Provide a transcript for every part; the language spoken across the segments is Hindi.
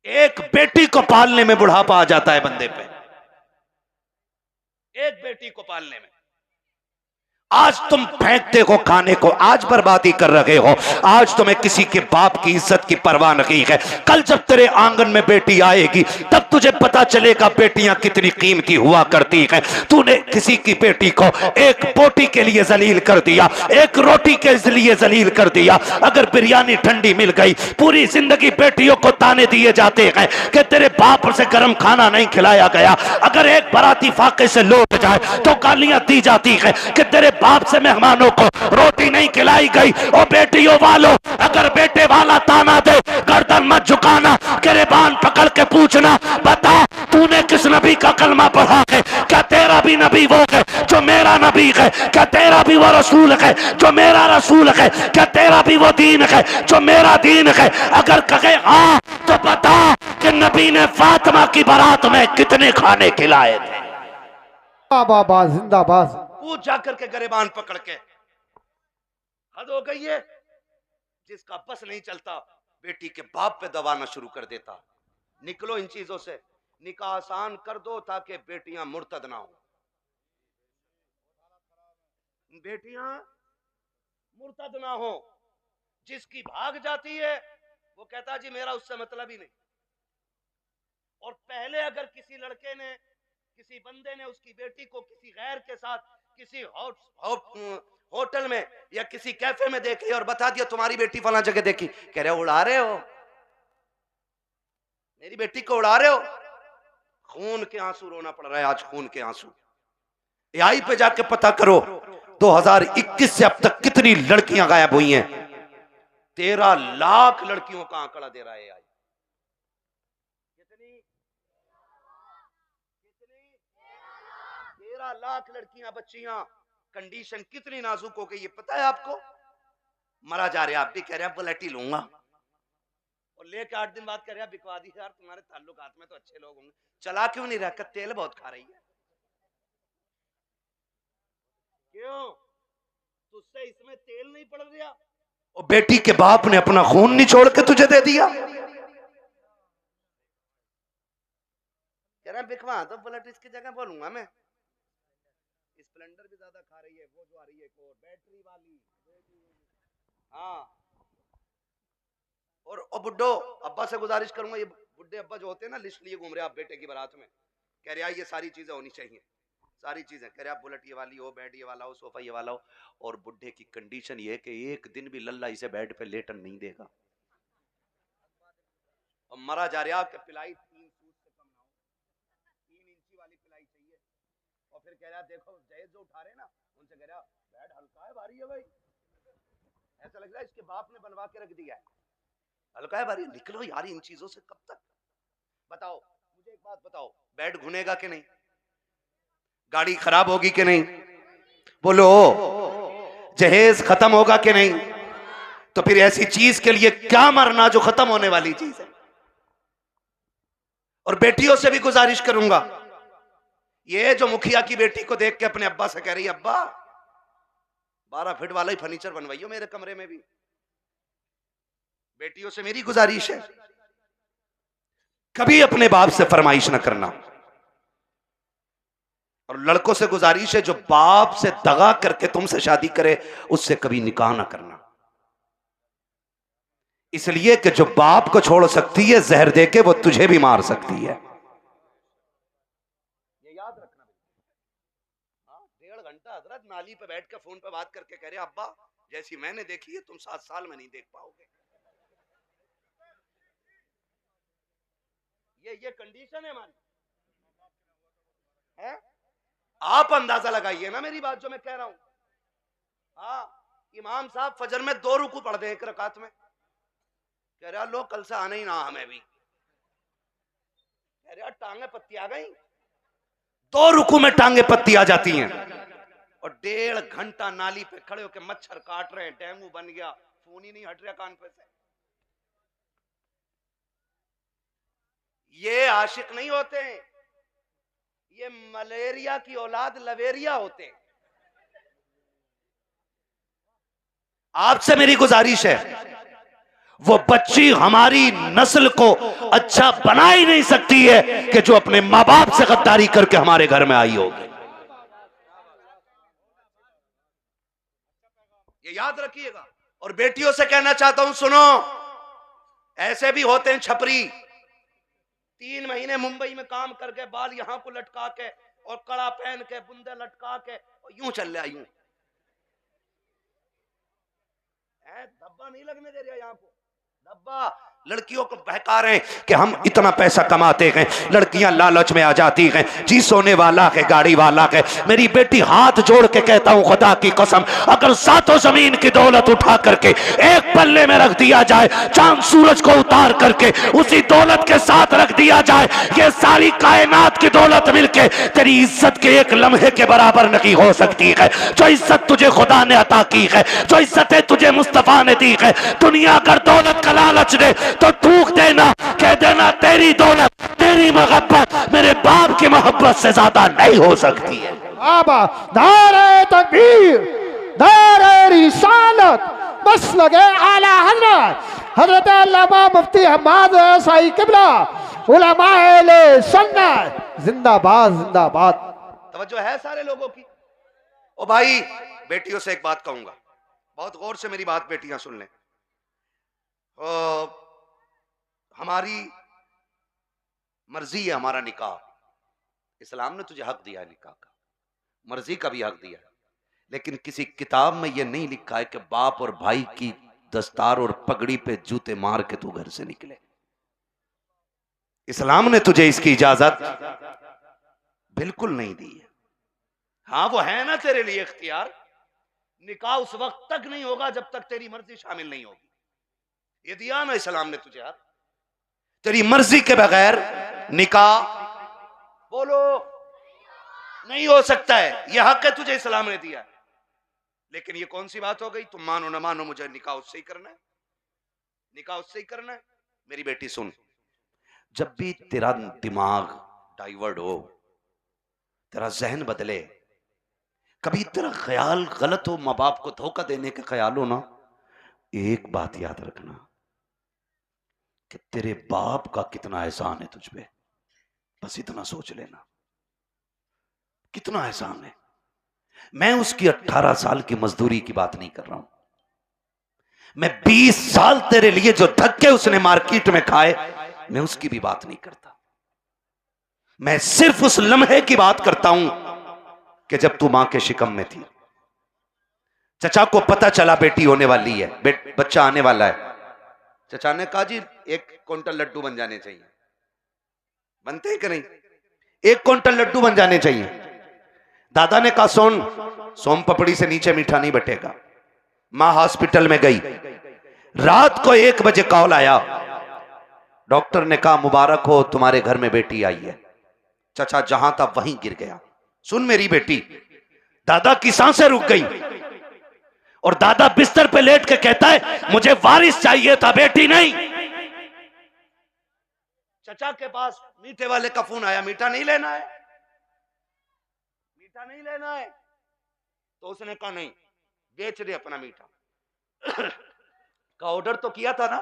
एक बेटी को पालने में बुढ़ापा आ जाता है बंदे पे, एक बेटी को पालने में। आज तुम फेंकते हो खाने को, आज बर्बादी कर रहे हो, आज तुम्हें किसी के बाप की इज्जत की परवाह नहीं है। कल जब तेरे आंगन में बेटी आएगी तब तुझे पता चलेगा बेटियां कितनी कीमती हुआ करती हैं। तूने किसी की बेटी को एक बोटी के लिए जलील कर दिया, एक रोटी के लिए जलील कर दिया। अगर बिरयानी ठंडी मिल गई, पूरी जिंदगी बेटियों को ताने दिए जाते हैं कि तेरे बाप से गर्म खाना नहीं खिलाया गया। अगर एक बाराती फाके से लौट जाए तो गालियां दी जाती है कि तेरे बाप से मेहमानों को रोटी नहीं खिलाई गई। और बेटियों वालों, अगर बेटे वाला ताना दे गर्दन मत झुकाना, गिरबान पकड़ के पूछना, बता तूने किस नबी का कलमा पढ़ा है? क्या तेरा भी नबी वो है जो मेरा नबी है? क्या तेरा भी वो रसूल है जो मेरा रसूल है? क्या तेरा भी वो दीन है जो मेरा दीन है? अगर कहे हाँ तो बता कि नबी ने फातिमा की बारात में कितने खाने खिलाए थे। जिंदाबाद जिंदाबाद। पूछ जाकर के गरेबान पकड़ के। हद हो गई है। जिसका बस नहीं चलता बेटी के बाप पे दबाना शुरू कर देता। निकलो इन चीजों से, निकाह आसान कर दो ताकि बेटियां मुर्तद ना हो। बेटियां मुर्तद ना हो। जिसकी भाग जाती है वो कहता जी मेरा उससे मतलब ही नहीं। और पहले अगर किसी लड़के ने, किसी बंदे ने उसकी बेटी को किसी गैर के साथ किसी होटल में या किसी कैफे में देख लिया और बता दिया तुम्हारी बेटी फला जगह देखी, कह रहे हो उड़ा रहे हो, मेरी बेटी को उड़ा रहे हो। खून के आंसू रोना पड़ रहा है आज, खून के आंसू। एआई पे जाके पता करो 2021 से अब तक कितनी लड़कियां गायब हुई हैं। 13 लाख लड़कियों का आंकड़ा दे रहा है एआई। कितनी 13 लाख लड़कियां, बच्चियां। कंडीशन कितनी नाजुक हो गई ये पता है आपको? मरा जा रहे, आप भी कह रहे हैं बुलेट ही लूंगा, और लेके 8 दिन बाद कह रहे हैं बिकवा दी यार, तुम्हारे ताल्लुकात में तो अच्छे लोग होंगे। चला क्यों नहीं रहा? तेल बहुत खा रही है। क्यों? तुझसे इसमें तेल नहीं पड़ रहा? और बेटी के बाप ने अपना खून निचोड़ के तुझे दे दिया। कह रहा बिकवा तो बुलेट इसकी जगह बोलूंगा मैं। स्प्लेंडर भी ज्यादा खा रही है, वो जो आ रही है एक और बैटरी वाली। हाँ। और बुड्ढो अब्बा से गुजारिश करूंगा, ये बुड्ढे अब्बा जो होते हैं ना लिस्ट लिए घूम रहे आप बेटे की बारात में, कह रहे ये सारी चीजें होनी चाहिए, सारी चीजें। कह रहे आप बुलेट ये वाली हो, बेड ये वाला हो, सोफा ये वाला हो। और बुड्ढे की कंडीशन ये है कि एक दिन भी लल्ला इसे बेड पे लेटन नहीं देगा। और मरा जा रहा आपके पिलाई 3 सूट से कम ना हो, 3 इंची वाली पिलाई चाहिए। और फिर कह रहा देखो जहेज जो उठा रहे ना उनसे कह रहा बेड हल्का है भारी है भाई, ऐसा लग रहा है इसके बाप ने बनवा के रख दिया है, हल्का है भारी। निकलो यार इन चीजों से कब तक। बताओ मुझे एक बात बताओ, बेड घुनेगा कि नहीं? गाड़ी खराब होगी कि नहीं? बोलो। जहेज खत्म होगा कि नहीं? तो फिर ऐसी चीज के लिए क्या मरना जो खत्म होने वाली चीज है। और बेटियों से भी गुजारिश करूंगा, ये जो मुखिया की बेटी को देख के अपने अब्बा से कह रही है अब्बा 12 फीट वाला ही फर्नीचर बनवाइयो मेरे कमरे में भी। बेटियों से मेरी गुजारिश है कभी अपने बाप से फरमाइश ना करना। और लड़कों से गुजारिश है जो बाप से दगा करके तुमसे शादी करे उससे कभी निकाह ना करना। इसलिए कि जो बाप को छोड़ सकती है जहर देके वो तुझे भी मार सकती है। ये याद रखना। 1.5 घंटा हजरत नाली पे बैठ के फोन पे बात करके कह रहे अब्बा जैसी मैंने देखी है तुम 7 साल में नहीं देख पाओगे। ये कंडीशन है हमारी है? आप अंदाजा लगाइए ना मेरी बात जो मैं कह रहा हूं। हाँ, इमाम साहब फजर में 2 रुकू पढ़ दे 1 रकात में, कह रहा लो कल से आना ही ना हमें भी, कह रहा टांगे पत्ती आ गई। 2 रुकू में टांगे पत्ती आ जाती हैं। और 1.5 घंटा नाली पे खड़े होकर मच्छर काट रहे हैं, डेंगू बन गया, फोन ही नहीं हट रहा कान पे से। ये आशिक नहीं होते हैं, ये मलेरिया की औलाद लवेरिया होते हैं। आपसे मेरी गुजारिश है वो बच्ची हमारी नस्ल को अच्छा बना ही नहीं सकती है कि जो अपने माँ बाप से गद्दारी करके हमारे घर में आई होगी। ये याद रखिएगा। और बेटियों से कहना चाहता हूं, सुनो, ऐसे भी होते हैं छपरी, 3 महीने मुंबई में काम करके बाल यहां को लटका के और कड़ा पहन के बुंदे लटका के और यूं चल रहा, यूं धब्बा नहीं लगने दे रहा, यहां को धब्बा। लड़कियों को बहका रहे हैं कि हम इतना पैसा कमाते हैं, लड़कियां लालच में आ जाती हैं, जी सोने वाला है, गाड़ी वाला है। मेरी बेटी, हाथ जोड़ के कहता हूं, खुदा की कसम, अगर सातों जमीन की दौलत उठा करके एक पल्ले में रख दिया जाए, चांद सूरज को उतार करके उसी दौलत के साथ रख दिया जाए, ये सारी कायनात की दौलत मिलके तेरी इज्जत के एक लम्हे के बराबर नहीं हो सकती है। जो इज्जत तुझे खुदा ने अता की है, जो इज्जतें तुझे मुस्तफा ने दी है, दुनिया अगर दौलत का लालच दे तो थूक देना, कह देना तेरी दौलत, तेरी मोहब्बत मेरे बाप की मोहब्बत से ज्यादा नहीं हो सकती है। बाबा, नारे तकबीर, नारे रिसालत, बस लगे आला हजरत हजरत अल्लामा मुफ्ती हम्माद साई किबला उलमाए सुन्नत जिंदाबाद जिंदाबाद। तवज्जो है सारे लोगों की। ओ भाई, बेटियों से एक बात कहूंगा, बहुत गौर से मेरी बात बेटियां सुन लें। हमारी मर्जी है हमारा निकाह, इस्लाम ने तुझे हक दिया है निकाह का, मर्जी का भी हक दिया है, लेकिन किसी किताब में यह नहीं लिखा है कि बाप और भाई की दस्तार और पगड़ी पे जूते मार के तू घर से निकले। इस्लाम ने तुझे इसकी इजाजत बिल्कुल नहीं दी है। हाँ, वो है ना तेरे लिए इख्तियार, निकाह उस वक्त तक नहीं होगा जब तक तेरी मर्जी शामिल नहीं होगी। ये दिया ना इस्लाम ने तुझे हक, तेरी मर्जी के बगैर निकाह बोलो नहीं हो सकता है, यह हक है तुझे इस्लाम ने दिया है। लेकिन ये कौन सी बात हो गई, तुम मानो ना मानो मुझे निकाह उससे ही करना है, निकाह उससे ही करना है। मेरी बेटी सुन, जब भी तेरा दिमाग डाइवर्ट हो, तेरा जहन बदले, कभी तेरा ख्याल गलत हो, माँ बाप को धोखा देने का ख्याल हो ना, एक बात याद रखना कि तेरे बाप का कितना एहसान है तुझ पे, बस इतना सोच लेना, कितना एहसान है। मैं उसकी 18 साल की मजदूरी की बात नहीं कर रहा हूं, मैं 20 साल तेरे लिए जो धक्के उसने मार्केट में खाए, मैं उसकी भी बात नहीं करता। मैं सिर्फ उस लम्हे की बात करता हूं कि जब तू मां के शिकम में थी, चचा को पता चला बेटी होने वाली है, बच्चा आने वाला है। चचा ने कहा जी 1 क्विंटल लड्डू बन जाने चाहिए। बनते हैं कि नहीं? 1 क्विंटल लड्डू बन जाने चाहिए। दादा ने कहा सोम पपड़ी से नीचे मीठा नहीं बटेगा। मां हॉस्पिटल में गई, रात को 1 बजे कॉल आया, डॉक्टर ने कहा मुबारक हो, तुम्हारे घर में बेटी आई है। चचा जहां था वहीं गिर गया। सुन मेरी बेटी, दादा की सांसें रुक गई और दादा बिस्तर पे लेट के कहता है मुझे वारिस चाहिए था, बेटी नहीं। चचा के पास मीठे वाले का फोन आया, मीठा नहीं लेना है, मीठा नहीं लेना है। तो उसने कहा नहीं, बेच दे अपना मीठा। का ऑर्डर तो किया था ना?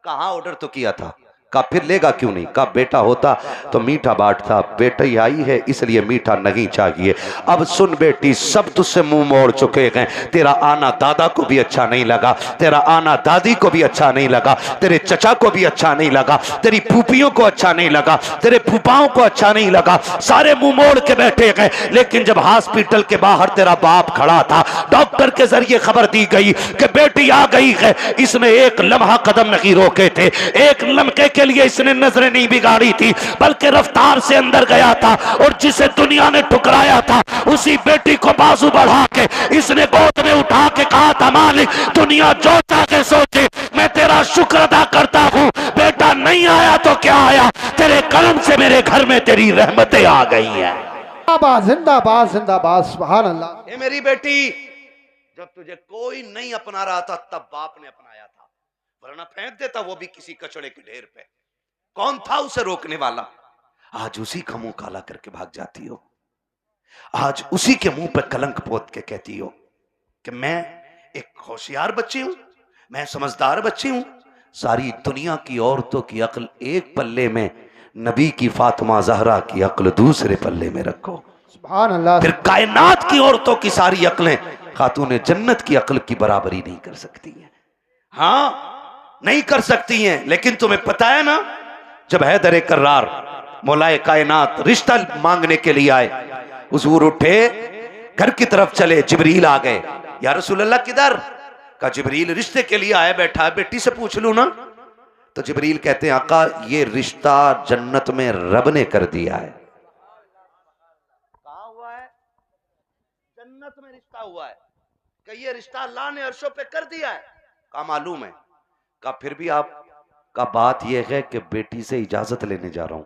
कहां ऑर्डर तो किया था। का फिर लेगा क्यों नहीं? का बेटा होता तो मीठा बांटता, बेटी आई है इसलिए मीठा नहीं चाहिए। अब सुन बेटी, सब तुझसे मुंह मोड़ चुके हैं। तेरा आना दादा को भी अच्छा नहीं लगा, तेरा आना दादी को भी अच्छा नहीं लगा, तेरे चचा को भी अच्छा नहीं लगा, तेरी फूफियों को अच्छा नहीं लगा, तेरे फूफाओं को अच्छा नहीं लगा, सारे मुंह मोड़ के बैठे गए। लेकिन जब हॉस्पिटल के बाहर तेरा बाप खड़ा था, डॉक्टर के जरिए खबर दी गई कि बेटी आ गई है, इसने एक लम्हा कदम नहीं रोके थे, एक लम्हे के लिए इसने नजरें नहीं बिगाड़ी थी, बल्कि रफ्तार से अंदर गया था और जिसे दुनिया ने ठुकराया था उसी बेटी को बाजू बढ़ा के इसने गोद में उठा के कहा था मालिक दुनिया जो चाहे सोचे, मैं तेरा शुक्र अदा करता हूं, बेटा नहीं आया तो क्या आया, तेरे कर्म से मेरे घर में तेरी रहमतें आ गई है। जिंदाबाद जिंदाबाद, सुभान अल्लाह। ये मेरी बेटी, जब तुझे कोई नहीं अपना रहा था तब बाप ने अपनाया था, वरना फेंक देता वो भी किसी कचड़े के ढेर पे। कौन था उसे रोकने वाला? आज उसी का मुंह काला करके भाग जाती हो, आज उसी के मुंह पर कलंक पोत के कहती हो कि मैं एक होशियार बच्ची हूं, मैं समझदार बच्ची हूं, सारी दुनिया की औरतों की अक्ल एक पल्ले में, नबी की फातिमा जहरा की अक्ल दूसरे पल्ले में रखो। सुभान अल्लाह। फिर कायनात की औरतों की सारी अक्लें खातून जन्नत की अक्ल की बराबरी नहीं कर सकती हैं। हाँ नहीं कर सकती हैं। लेकिन तुम्हें पता है ना, जब हैदर कर्रार मौलाए कायनात रिश्ता मांगने के लिए आए, हुजूर उठे, घर की तरफ चले, जिब्रील आ गए। या रसूल अल्लाह किधर? का जिब्रील रिश्ते के लिए आया, बैठा है, बेटी से पूछ लूं ना। तो जिब्रील कहते हैं आका ये रिश्ता जन्नत में रब ने कर दिया है। कहा हुआ है? जन्नत में रिश्ता हुआ है। कि ये रिश्ता अल्लाह ने अर्शों पे कर दिया है। का मालूम है? का फिर भी आप का बात यह है कि बेटी से इजाजत लेने जा रहा हूं।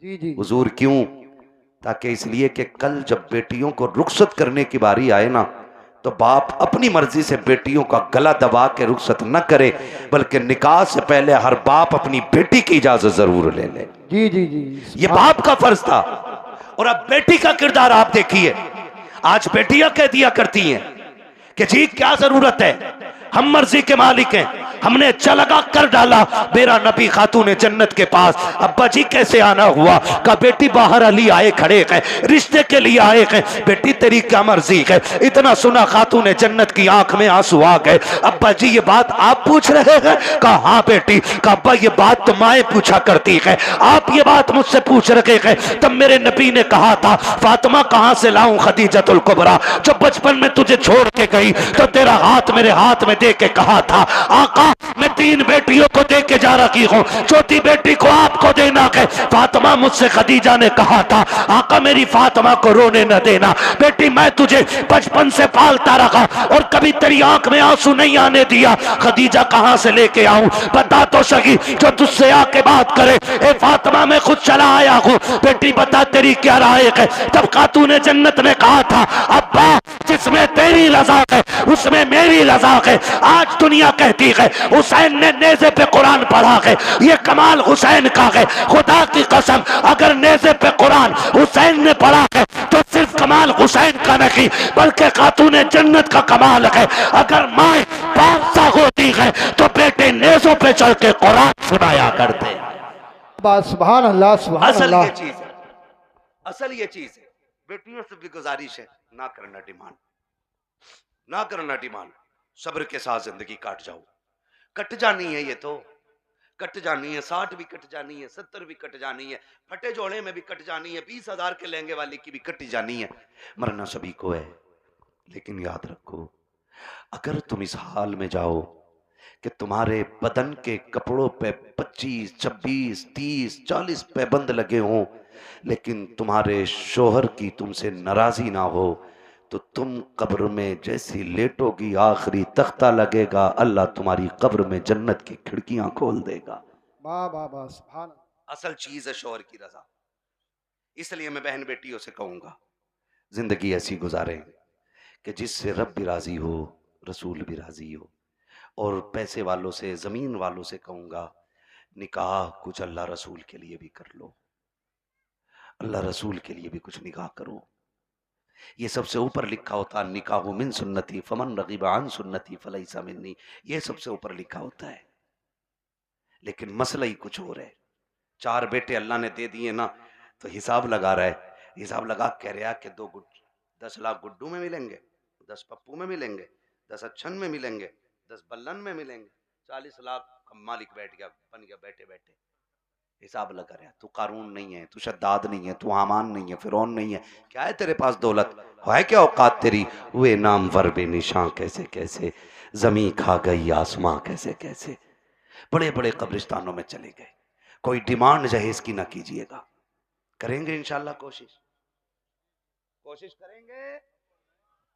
जी जी हुजूर क्यों? ताकि इसलिए कि कल जब बेटियों को रुखसत करने की बारी आए ना, तो बाप अपनी मर्जी से बेटियों का गला दबा के रुखसत न करे, बल्कि निकाह से पहले हर बाप अपनी बेटी की इजाजत जरूर ले ले। जी जी जी ये बाप का फर्ज था। और अब बेटी का किरदार आप देखिए। आज बेटियां कह दिया करती हैं कि जी क्या जरूरत है, हम मर्जी के मालिक हैं, हमने अच्छा लगा कर डाला। मेरा नबी खातून जन्नत के पास, अब्बा जी कैसे आना हुआ? का बेटी बाहर अली आए खड़े हैं, रिश्ते के लिए आए हैं। बेटी तेरी क्या मर्जी है? इतना सुना खातून जन्नत की आंख में आंसू आ गए। अब्बा जी ये बात आप पूछ रहे हैं? कहा हाँ बेटी। का अब्बा ये बात तो माए पूछा करती है, आप ये बात मुझसे पूछ रहे हैं। तब मेरे नबी ने कहा था फातिमा कहां से लाऊं खदीजतुल कुबरा, जो बचपन में तुझे छोड़ के गई तो तेरा हाथ मेरे हाथ में दे के कहा था आका मैं 3 बेटियों को दे के जा रही हूँ, चौथी बेटी को आपको देना है। फातिमा मुझसे खदीजा ने कहा था आका मेरी फातिमा को रोने न देना। बेटी मैं तुझे बचपन से पालता रहा और कभी तेरी आंख में आंसू नहीं आने दिया। खदीजा कहां से लेके आऊं? बता तो सही, जो तुझसे आके बात करे। ए फातिमा मैं खुद चला आया हूँ, बेटी बता तेरी क्या राय है? तब खातून जन्नत ने कहा था अब्बा जिसमें तेरी रजा है उसमें मेरी रजा है। आज दुनिया कहती है हुसैन ने नेज़े पे कुरान पढ़ा है, ये कमाल हुसैन का है। खुदा की कसम अगर नेज़े पे कुरान हुसैन ने पढ़ा है तो सिर्फ कमाल हुसैन का नहीं बल्कि खातून जन्नत का कमाल है। अगर माए बादशाह होती है तो बेटे नेज़ों पे चल के कुरान सुनाया करते। बस सुभान अल्लाह सुभान असल अल्लाह। ये चीज है, असल ये चीज है। बेटियों से भी गुजारिश है ना करना डिमांड, ना करना डिमांड। सब्र के साथ जिंदगी काट जाओ। कट जानी है, ये तो कट जानी है। 60 भी कट जानी है, 70 भी कट जानी है, फटे जोड़े में भी कट जानी है, 20,000 के लहंगे वाली की भी कट जानी है। मरना सभी को है। लेकिन याद रखो अगर तुम इस हाल में जाओ कि तुम्हारे बदन के कपड़ों पे 25, 26, 30, 40 पैबंद लगे हों, लेकिन तुम्हारे शोहर की तुमसे नाराजी ना हो, तो तुम कब्र में जैसी लेटोगी आखिरी तख्ता लगेगा, अल्लाह तुम्हारी कब्र में जन्नत की खिड़कियां खोल देगा। वाह वाह वाह सुभान। असल चीज है शोहर की रजा। इसलिए मैं बहन बेटियों से कहूंगा जिंदगी ऐसी गुजारें कि जिससे रब भी राजी हो, रसूल भी राजी हो। और पैसे वालों से, जमीन वालों से कहूंगा निकाह कुछ अल्लाह रसूल के लिए भी कर लो, अल्लाह रसूल के लिए भी कुछ निकाह करो। ये सबसे ऊपर लिखा होता निकाह मिन सुन्नती फमन रगीबा अन सुन्नती फलैसा मिन्नी, ये सबसे ऊपर लिखा होता है। लेकिन मसला ही कुछ और है। 4 बेटे अल्लाह ने दे दिए ना, तो हिसाब लगा रहा है, हिसाब लगा कह रहा कि 10 लाख गुड्डू में मिलेंगे, 10 पप्पू में मिलेंगे, 10 अच्छन में मिलेंगे, 10 बल्लन में मिलेंगे, 40 लाख का मालिक बैठ गया, बन गया बैठे बैठे। हिसाब लगा रहा है। तू कारून नहीं है, तू शद्दाद नहीं है, तू हामान नहीं है, फिरौन नहीं है। क्या है तेरे पास दौलत? है क्या औकात तेरी? हुए नाम वर बेनिशां कैसे कैसे, जमी खा गई आसमां कैसे कैसे। बड़े बड़े कब्रिस्तानों में चले गए। कोई डिमांड जहेज की ना कीजिएगा। करेंगे इंशाल्लाह कोशिश करेंगे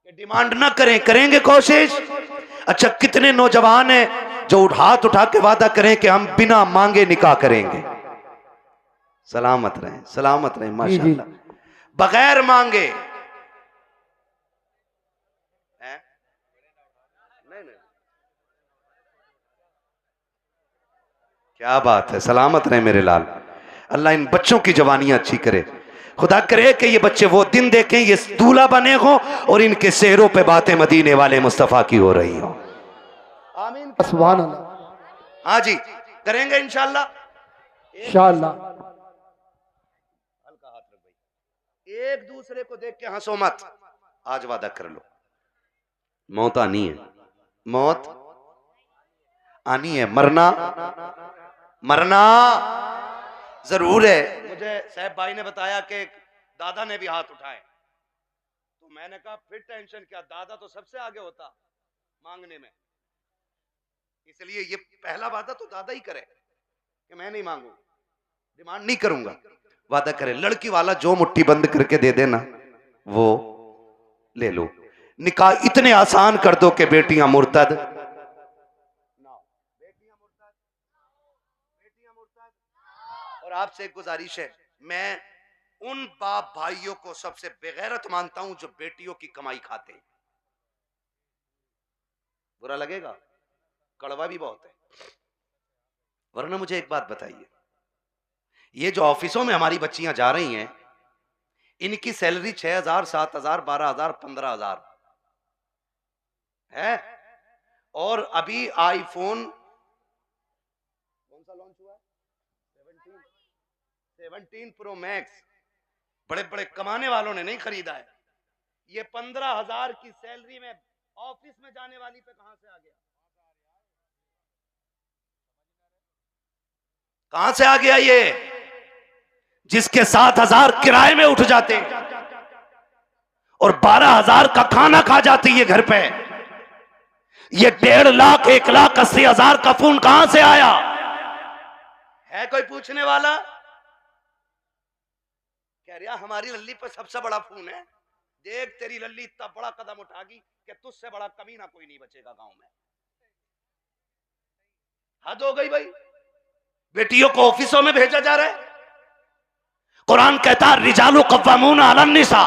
कि डिमांड ना करें, करेंगे कोशिश। अच्छा कितने नौजवान हैं जो हाथ उठा के वादा करें कि हम बिना मांगे निकाह करेंगे। सलामत रहें माशाल्लाह, बगैर मांगे। नहीं क्या बात है, सलामत रहे मेरे लाल। अल्लाह इन बच्चों की जवानियां अच्छी करे। खुदा करे कि ये बच्चे वो दिन देखें ये दूल्हा बने हो और इनके सेहरों पे बातें मदीने वाले मुस्तफा की हो रही हो। आमीन। सुभान अल्लाह। हाँ जी, करेंगे इंशाल्लाह। इंशाअल्लाह। हल्का हाथ रख भाई, एक दूसरे को देख के हंसो मत। आज वादा कर लो, मौत आनी है, मौत आनी है, मरना मरना जरूर है। मुझे साहब भाई ने बताया कि दादा ने भी हाथ उठाए, तो मैंने कहा फिर टेंशन क्या, दादा तो सबसे आगे होता मांगने में, इसलिए ये पहला वादा तो दादा ही करे कि मैं नहीं मांगू, डिमांड नहीं करूंगा। वादा करे, लड़की वाला जो मुट्ठी बंद करके दे देना वो ले लो। निकाह इतने आसान कर दो कि बेटियां मुर्तद ना हो, बेटियां मुर्तद। और आपसे एक गुजारिश है, मैं उन बाप भाइयों को सबसे बेगैरत मानता हूं जो बेटियों की कमाई खाते हैं। बुरा लगेगा, कड़वा भी बहुत है। वरना मुझे एक बात बताइए, ये जो ऑफिसों में हमारी बच्चियां जा रही हैं, इनकी सैलरी 6,000, 7,000, 12,000, 15,000 है, और अभी आईफोन कौन सा लॉन्च हुआ है, 17 प्रो मैक्स, बड़े बड़े कमाने वालों ने नहीं खरीदा है। ये 15,000 की सैलरी में ऑफिस में जाने वाली पे कहां से आ गया, कहां से आ गया ये, जिसके 7,000 किराए में उठ जाते और 12,000 का खाना खा जाती है घर पे। ये 1.5 लाख 1,80,000 का फोन कहां से आया है, कोई पूछने वाला? कह रहा हमारी लल्ली पर सबसे बड़ा फोन है, देख तेरी लल्ली इतना बड़ा कदम उठागी कि तुझसे बड़ा कमीना कोई नहीं बचेगा गांव में। हद हो गई भाई, बेटियों को ऑफिसों में भेजा जा रहा है। कुरान कहता है रिजालु कव्वामून अलन निसा,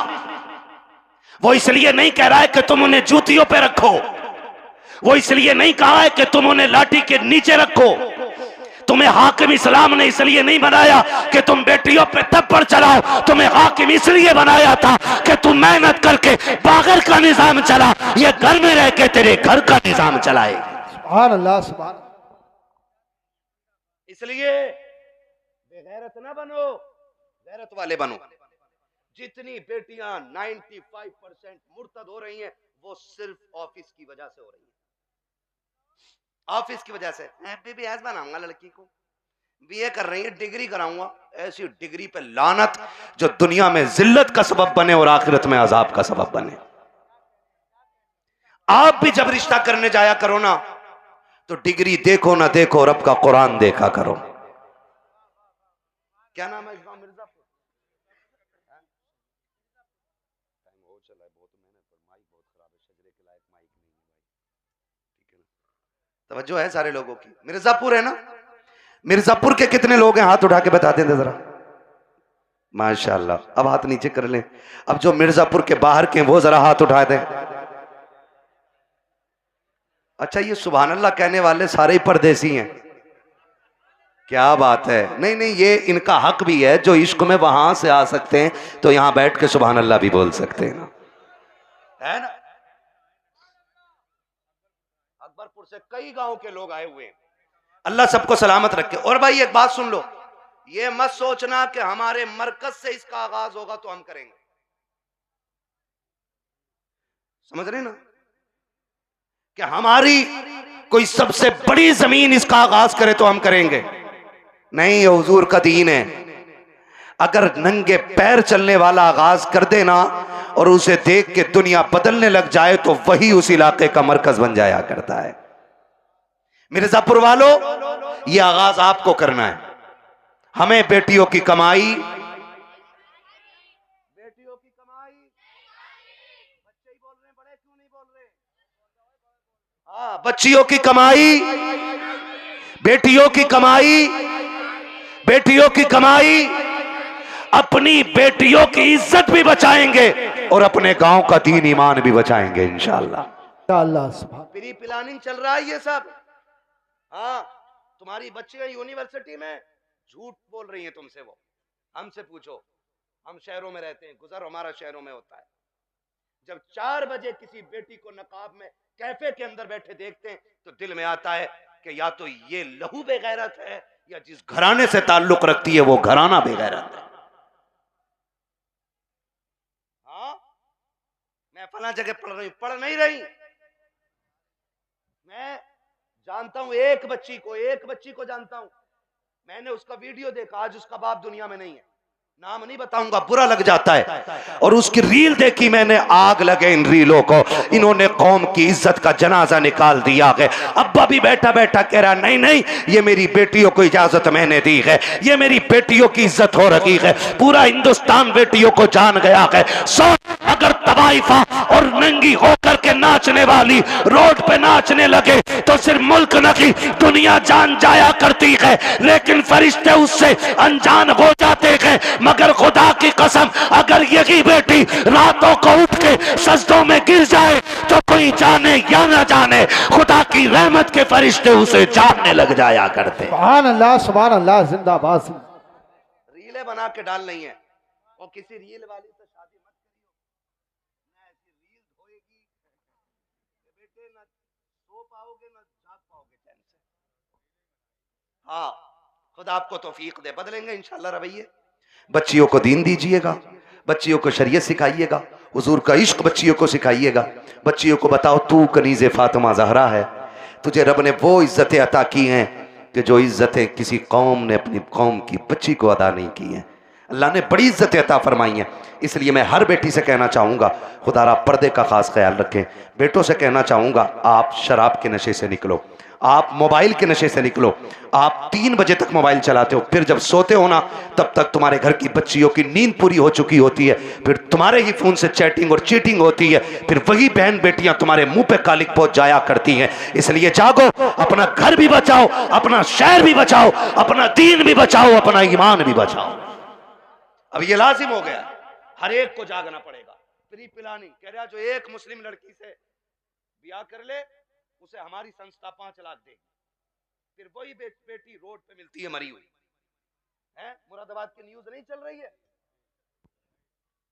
वो इसलिए नहीं कह रहा है कि तुम उन्हें जूतियों पे रखो, वो इसलिए नहीं कहा है कि तुम उन्हें लाठी के नीचे रखो, तुम्हें हाकिम इस्लाम ने इसलिए नहीं बनाया कि तुम बेटियों पे थप्पड़ चलाओ, तुम्हें हाकिम इसलिए बनाया था कि तुम मेहनत करके बागर का निजाम चला, ये घर में रह के तेरे घर का निजाम चलाए। सुभान अल्लाह, सुभान। इसलिए बेगैरत ना बनो, गैरत वाले बनो। जितनी बेटियां 95% मुर्तद हो रही हैं, वो सिर्फ ऑफिस की वजह से हो रही है, ऑफिस की वजह से। MBBS बनाऊंगा लड़की को, BA कर रही है, डिग्री कराऊंगा, ऐसी डिग्री पे लानत जो दुनिया में जिल्लत का सबब बने और आखिरत में अजाब का सबब बने। आप भी जब रिश्ता करने जाया करो ना, तो डिग्री देखो ना देखो, रब का कुरान देखा करो। क्या नाम है इस गांव मिर्जापुर? तवज्जो है सारे लोगों की, मिर्जापुर है ना? मिर्जापुर के कितने लोग हैं, हाथ उठा के बता दें जरा। माशाल्लाह, अब हाथ नीचे कर लें। अब जो मिर्जापुर के बाहर के वो जरा हाथ उठा दें। अच्छा, ये सुभान अल्लाह कहने वाले सारे ही परदेसी हैं, क्या बात है। नहीं नहीं, ये इनका हक भी है, जो इश्क में वहां से आ सकते हैं तो यहां बैठ के सुभान अल्लाह भी बोल सकते हैं ना, है ना? अकबरपुर से कई गांव के लोग आए हुए हैं, अल्लाह सबको सलामत रखे। और भाई एक बात सुन लो, ये मत सोचना कि हमारे मरकज से इसका आगाज होगा तो हम करेंगे, समझ रहे ना, कि हमारी कोई सबसे बड़ी जमीन इसका आगाज करे तो हम करेंगे नहीं। ये हुजूर का दीन है, अगर नंगे पैर चलने वाला आगाज कर देना और उसे देख के दुनिया बदलने लग जाए तो वही उस इलाके का मरकज बन जाया करता है। मिर्जापुर वालों, ये आगाज आपको करना है। हमें बेटियों की कमाई, बेटियों की कमाई, बच्चे ही बोल रहे हैं, बड़े क्यों नहीं बोल रहे? हाँ, बच्चियों की कमाई, बेटियों की कमाई, बेटियों की कमाई, अपनी बेटियों की इज्जत भी बचाएंगे और अपने गांव का दीन ईमान भी बचाएंगे इंशाअल्लाह। प्री प्लानिंग चल रहा है ये सब। हाँ, तुम्हारी बच्चियां यूनिवर्सिटी में झूठ बोल रही हैं तुमसे, वो हमसे पूछो, हम शहरों में रहते हैं, गुजर हमारा शहरों में होता है। जब 4 बजे किसी बेटी को नकाब में कैफे के अंदर बैठे देखते हैं तो दिल में आता है कि या तो ये लहू बेगैरत है या जिस घराने से ताल्लुक रखती है वो घराना बेगैरत है। हाँ, मैं फला जगह पढ़ रही हूं, पढ़ नहीं रही। मैं जानता हूं एक बच्ची को जानता हूं। मैंने उसका वीडियो देखा, आज उसका बाप दुनिया में नहीं है, नाम नहीं बताऊंगा, बुरा लग जाता है। और उसकी रील देखी मैंने, आग लगे इन रीलों को। इन्होंने कौम की इज्जत का जनाजा निकाल दिया है। अब्बा भी बैठा बैठा कह रहा नहीं नहीं, ये मेरी बेटियों को इजाजत मैंने दी है, ये मेरी बेटियों की इज्जत हो रही है। पूरा हिंदुस्तान बेटियों को जान गया है। अगर तवाइफा और नंगी होकर के नाचने वाली रोड पे नाचने लगे तो सिर्फ मुल्क नहीं दुनिया जान जाया करती है, लेकिन फरिश्ते उससे अनजान हो जाते हैं। मगर खुदा की कसम, अगर यही बेटी रातों को उठ के सजदों में गिर जाए तो कोई जाने या ना जाने, खुदा की रहमत के फरिश्ते उसे जानने लग जाया करते। सुभान अल्लाह, जिंदाबाद। रीलें बना के डाल नहीं है, और किसी रील वाली से शादी मत करियो, ना ऐसी रील होएगी बेटे, ना सो पाओगे ना जाग पाओगे चैन से। हाँ, खुदा आपको तौफीक दे, बदलेंगे इंशाल्लाह रवैये। बच्चियों को दीन दीजिएगा, बच्चियों को शरीयत सिखाइएगा, हुजूर का इश्क बच्चियों को सिखाइएगा। बच्चियों को बताओ तू कनीज़े फातिमा ज़हरा है, तुझे रब ने वो इज्जतें अता की हैं कि जो इज्जतें किसी कौम ने अपनी कौम की बच्ची को अदा नहीं की हैं। अल्लाह ने बड़ी इज्जतें अता फरमाई हैं। इसलिए मैं हर बेटी से कहना चाहूँगा, खुदारा पर्दे का खास ख्याल रखें। बेटों से कहना चाहूँगा, आप शराब के नशे से निकलो, आप मोबाइल के नशे से निकलो। आप 3 बजे तक मोबाइल चलाते हो, फिर जब सोते हो ना तब तक तुम्हारे घर की बच्चियों की नींद पूरी हो चुकी होती है, फिर तुम्हारे ही फोन से चैटिंग और चीटिंग होती है, फिर वही बहन बेटियां तुम्हारे मुंह पे कालिक पहुंच जाया करती हैं। इसलिए जागो, अपना घर भी बचाओ, अपना शहर भी बचाओ, अपना दीन भी बचाओ, अपना ईमान भी बचाओ। अब ये लाजिम हो गया, हर एक को जागना पड़ेगा। फ्री पिलानी कह रहा, जो एक मुस्लिम लड़की से ब्याह कर ले उसे हमारी संस्था 5 लाख देगी। फिर वही बेटी रोड पे मिलती है मरी हुई है। मुरादाबाद की न्यूज नहीं चल रही है,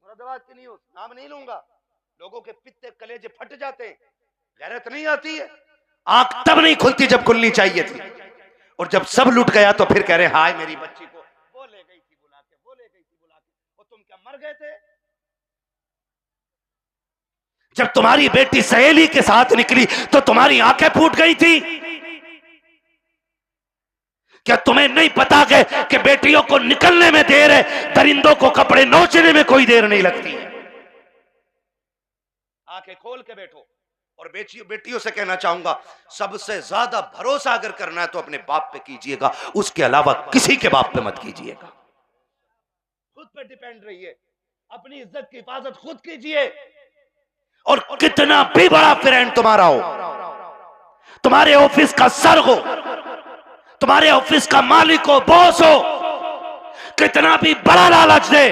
मुरादाबाद की न्यूज, नाम नहीं लूंगा, लोगों के पित्ते कलेजे फट जाते हैं, गैरत नहीं आती है। आंख तब नहीं खुलती जब खुलनी चाहिए थी, और जब सब लुट गया तो फिर कह रहे हाय मेरी बच्ची को वो ले गई थी बुला के, वो ले गई थी बुला के, और तुम क्या मर गए थे? जब तुम्हारी बेटी सहेली के साथ निकली तो तुम्हारी आंखें फूट गई थी। क्या तुम्हें नहीं पता कि बेटियों को निकलने में देर है, दरिंदों को कपड़े नोचने में कोई देर नहीं लगती है? आंखें खोल के बैठो। और बेटियों से कहना चाहूंगा, सबसे ज्यादा भरोसा अगर करना है तो अपने बाप पे कीजिएगा, उसके अलावा किसी के बाप पे मत कीजिएगा। खुद पे डिपेंड रहिए, अपनी इज्जत की हिफाजत खुद कीजिए। और कितना भी बड़ा फ्रेंड तुम्हारा हो, तुम्हारे ऑफिस का सर हो, तुम्हारे ऑफिस का मालिक हो, बॉस हो, कितना भी बड़ा लालच दे,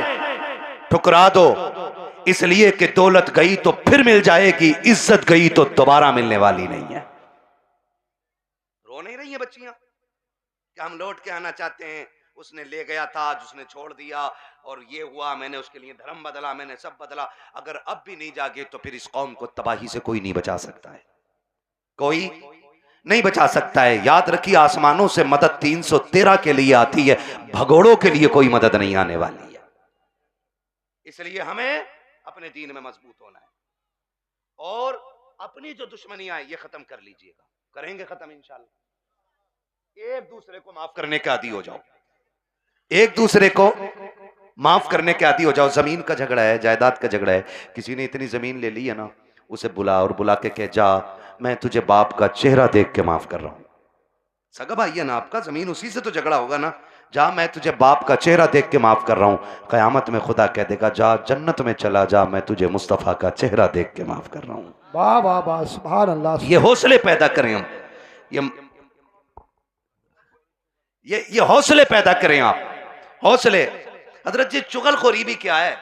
ठुकरा दो। इसलिए कि दौलत गई तो फिर मिल जाएगी, इज्जत गई तो दोबारा मिलने वाली नहीं है। रो नहीं रही है बच्चियां कि हम लौट के आना चाहते हैं, उसने ले गया था, उसने छोड़ दिया, और ये हुआ, मैंने उसके लिए धर्म बदला, मैंने सब बदला। अगर अब भी नहीं जागे तो फिर इस कौम को तबाही से कोई नहीं बचा सकता है, कोई नहीं बचा सकता है। याद रखिए, आसमानों से मदद 313 के लिए आती है, भगोड़ों के लिए कोई मदद नहीं आने वाली है। इसलिए हमें अपने दीन में मजबूत होना है, और अपनी जो दुश्मनियां ये खत्म कर लीजिएगा, करेंगे खत्म इंशाल्लाह। एक दूसरे को माफ करने के आदी हो जाओ, एक दूसरे को माफ करने के आदी हो जाओ। जमीन का झगड़ा है, जायदाद का झगड़ा है, किसी ने इतनी जमीन ले ली है ना, उसे बुला और बुला के कह, जा मैं तुझे बाप का चेहरा देख के माफ कर रहा हूं। सगा भाई है ना आपका, जमीन उसी से तो झगड़ा होगा ना, जा मैं तुझे बाप का चेहरा देख के माफ कर रहा हूं। कयामत में खुदा कह देगा, जा जन्नत में चला जा, मैं तुझे मुस्तफा का चेहरा देख के माफ कर रहा हूं। वाह वाह वाह, सुभान अल्लाह। ये हौसले पैदा करें हम, ये हौसले पैदा करें आप, हौसले। हजरत जी, चुगलखोरी भी क्या है?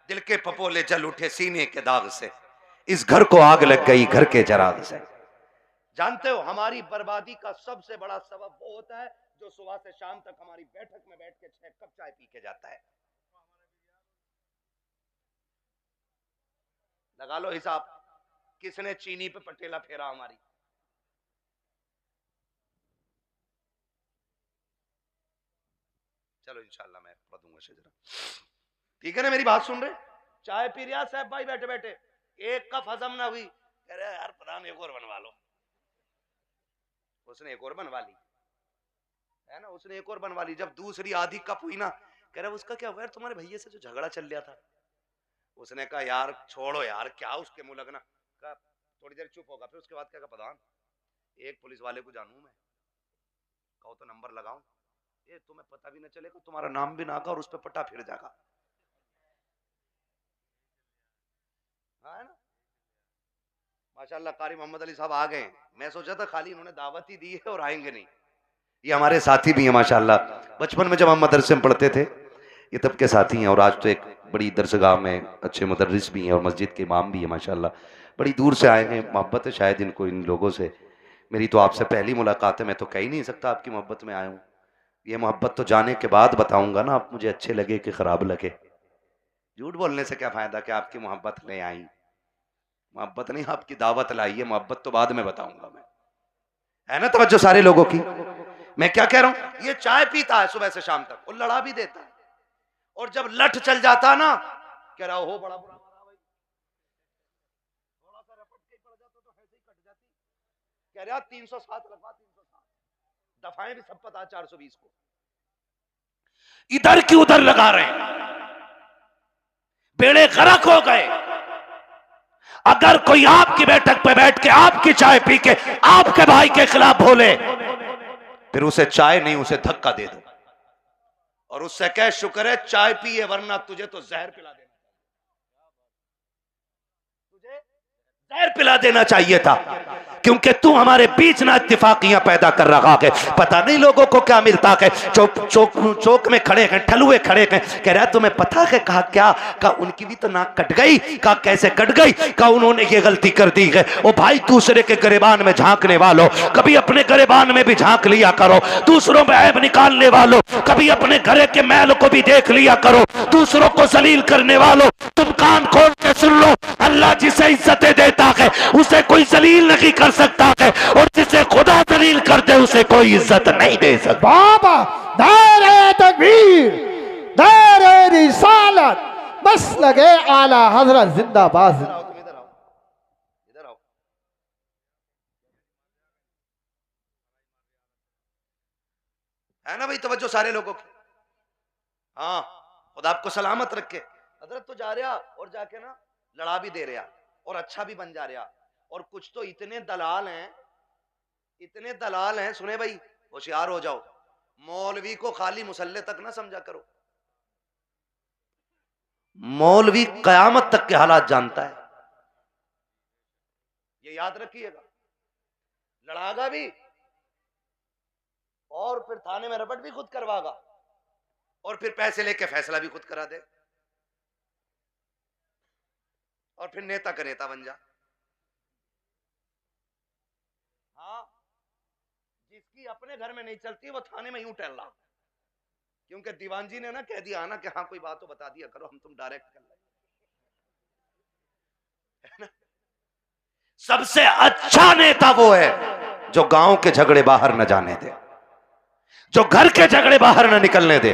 दिल के पपोले जल उठे सीने के दाग से, इस घर को आग लग गई घर के चराग से। जानते हो, हमारी बर्बादी का सबसे बड़ा सबब वो होता है जो सुबह से शाम तक हमारी बैठक में बैठ के 6 कप चाय पी के जाता है। लगा लो हिसाब, किसने चीनी पे पटेला फेरा हमारी? चलो इंशाल्लाह मैं पढ़ दूंगा शजरा, ठीक है ना? मेरी बात सुन रहे? चाय पी रहा साहब भाई बैठे बैठे, एक कप हजम ना हुई, कह रहे यार प्रधान एक और बनवा लो। उसने एक और बनवा ली, है ना, उसने एक और बनवा ली। जब दूसरी आधी कप हुई ना, कह रहा उसका क्या हुआ? तुम्हारे भैया से जो झगड़ा चल रहा था। उसने कहा यार छोड़ो यार, क्या उसके मुंह लगना। कहा थोड़ी देर चुप होगा, फिर उसके बाद क्या कहा, प्रधान एक पुलिस वाले को जानू मैं, कहो तो नंबर लगाऊं, ये तुम्हें पता भी ना चलेगा, तुम्हारा नाम भी ना आगा और उस पर पट्टा फिर जाएगा। हाँ है ना, माशाल्लाह कारी मोहम्मद अली साहब आ गए। मैं सोचा था खाली इन्होंने दावत ही दी है और आएंगे नहीं। ये हमारे साथी भी हैं माशाल्लाह, बचपन में जब हम मदरसे में पढ़ते थे ये तब के साथी हैं, और आज तो एक बड़ी दरसगाह में अच्छे मुदर्रिस भी हैं और मस्जिद के इमाम भी हैं माशाल्लाह। बड़ी दूर से आए हैं, मोहब्बत है शायद इनको इन लोगों से। मेरी तो आपसे पहली मुलाकात है, मैं तो कह ही नहीं सकता आपकी मोहब्बत में आया हूँ। ये मोहब्बत तो जाने के बाद बताऊंगा ना, आप मुझे अच्छे लगे कि खराब लगे। झूठ बोलने से क्या फायदा कि आपकी मोहब्बत ले आई, मोहब्बत नहीं आपकी दावत लाई है, मोहब्बत तो बाद में बताऊंगा मैं, है ना? तवज्जो सारे लोगों की। मैं क्या कह रहा हूं, ये चाय पीता है सुबह से शाम तक और लड़ा भी देता है, और जब लठ चल जाता ना, कह रहा हो बड़ा बुरा मारा भाई, थोड़ा सा रपट के पड़ जाता तो ऐसे ही कट जाती। कह रहा 307 लगवा, 307 दफाएं भी सब पता 420 को, इधर की उधर लगा रहे हैं, बेड़े गर्क हो गए। अगर कोई आपकी बैठक पे बैठ के आपकी चाय पी के आपके भाई के खिलाफ बोले, फिर उसे चाय नहीं उसे धक्का दे दो और उससे कह शुक्र है चाय पिए, वरना तुझे तो जहर पिला देना, तुझे जहर पिला देना चाहिए था, क्योंकि तू हमारे बीच ना इत्तेफाकियां पैदा कर रहा है। पता नहीं लोगों को क्या मिलता है, चौक में खड़े हैं, ठलुए खड़े हैं, कह रहा तुम्हें पता है? कहा क्या? कहा उनकी भी तो नाक कट गई। कहा कैसे कट गई? कहा उन्होंने ये गलती कर दी है। ओ भाई दूसरे के गिरेबान में झांकने वालों, कभी अपने गिरेबान में भी झांक लिया करो। दूसरों में ऐब निकालने वालों, कभी अपने घरे के मैल को भी देख लिया करो। दूसरों को जलील करने वालों, तुम कान खोल के सुन लो, अल्लाह जिसे इज्जतें देता है उसे कोई जलील नहीं कर सकता है, और जिसे खुदा जलील कर दे उसे कोई इज्जत नहीं दे सकता। बाबा दायरे तकबीर, दायरे रिसालत, बस लगे आला हजरत जिंदाबाद। इधर आओ, इधर आओ। है ना भाई तवज्जो सारे लोगों की? हाँ, खुदा आपको सलामत रखे। हजरत तो जा रहा और जाके ना लड़ा भी दे रहा और अच्छा भी बन जा रहा, और कुछ तो इतने दलाल हैं, इतने दलाल हैं, सुने भाई होशियार हो जाओ, मौलवी को खाली मुसल्ले तक ना समझा करो। मौलवी कयामत तक के हालात जानता है, ये याद रखिएगा। लड़ागा भी और फिर थाने में रपट भी खुद करवागा, और फिर पैसे लेके फैसला भी खुद करा दे, और फिर नेता का नेता बन जा। हाँ, जिसकी अपने घर में नहीं चलती वो थाने में यूं टहल रहा, क्योंकि दीवान जी ने ना कह दिया ना कि हाँ कोई बात तो बता दिया करो, हम तुम डायरेक्ट कर ले। सबसे अच्छा नेता वो है जो गांव के झगड़े बाहर न जाने दे, जो घर के झगड़े बाहर न निकलने दे,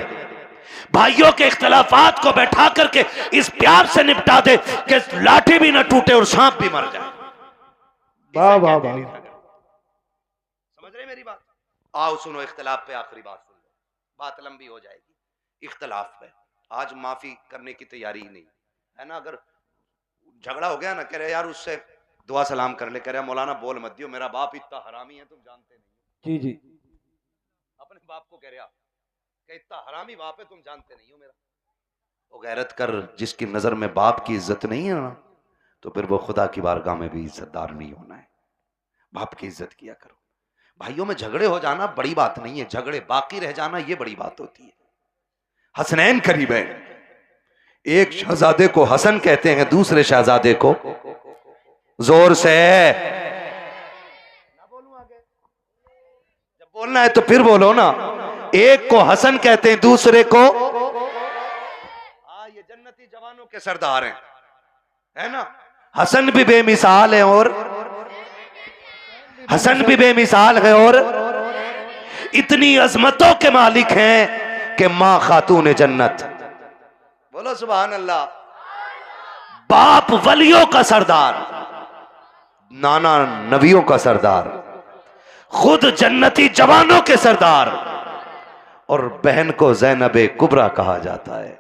भाइयों के इख्तलाफात को बैठा करके इस प्यार से निपटा दे कि लाठी भी न टूटे और सांप भी मर जाए। वाह वाह वाह, समझ रहे मेरी बात? आओ सुनो, इख्तलाफ पे आखिरी बात सुन लो, बात लंबी हो जाएगी। इख्तलाफ पे आज माफी करने की तैयारी ही नहीं है ना। अगर झगड़ा हो गया ना, कह रहे यार उससे दुआ सलाम कर ले, कह रहे मौलाना बोल मत दियो, मेरा बाप इतना हरामी है तुम जानते नहीं। जी जी, अपने बाप को कह रहा कि इतना हरामी बाप है तुम जानते नहीं हो मेरा। वो गैरत कर, जिसकी नजर में बाप की इज्जत नहीं है ना, तो फिर वो खुदा की बारगाह में भी इज्जतदार नहीं होना है। बाप की इज्जत किया करो। भाइयों में झगड़े हो जाना बड़ी बात नहीं है, झगड़े बाकी रह जाना ये बड़ी बात होती है। हसनैन करीब है, एक शहजादे को हसन कहते हैं, दूसरे शहजादे को जोर से ना बोलूं आगे, जब बोलना है तो फिर बोलो ना। एक को हसन कहते हैं, दूसरे को, हाँ ये जन्नती जवानों के सरदार हैं, है ना। हसन भी बेमिसाल है और हसन भी बेमिसाल है और इतनी अजमतों के मालिक हैं कि मां खातून जन्नत। बोलो सुभान अल्लाह। बाप वलियों का सरदार, नाना नबियों का सरदार, खुद जन्नती जवानों के सरदार, और बहन को ज़ैनबे कुबरा कहा जाता है।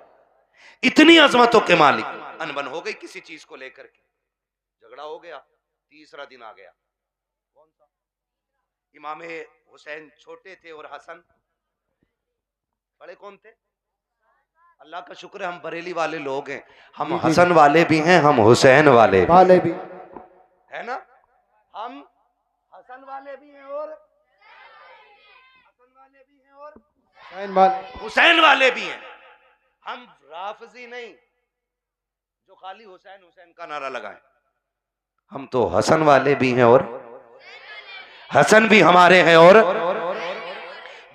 इतनी अजमतों के मालिक। अनबन हो गई किसी चीज को लेकर के, झगड़ा हो गया, तीसरा दिन आ गया। कौन सा? इमाम हुसैन छोटे थे और हसन बड़े कौन थे? अल्लाह का शुक्र है हम बरेली वाले लोग हैं, हम हसन वाले भी हैं, हम हुसैन वाले भी है ना। हम हसन वाले भी हैं और हसन वाले भी हैं और हुसैन वाले भी हैं। हम राफजी नहीं जो खाली हुसैन हुसैन का नारा लगाएं, हम तो हसन वाले भी हैं और हसन भी हमारे हैं, और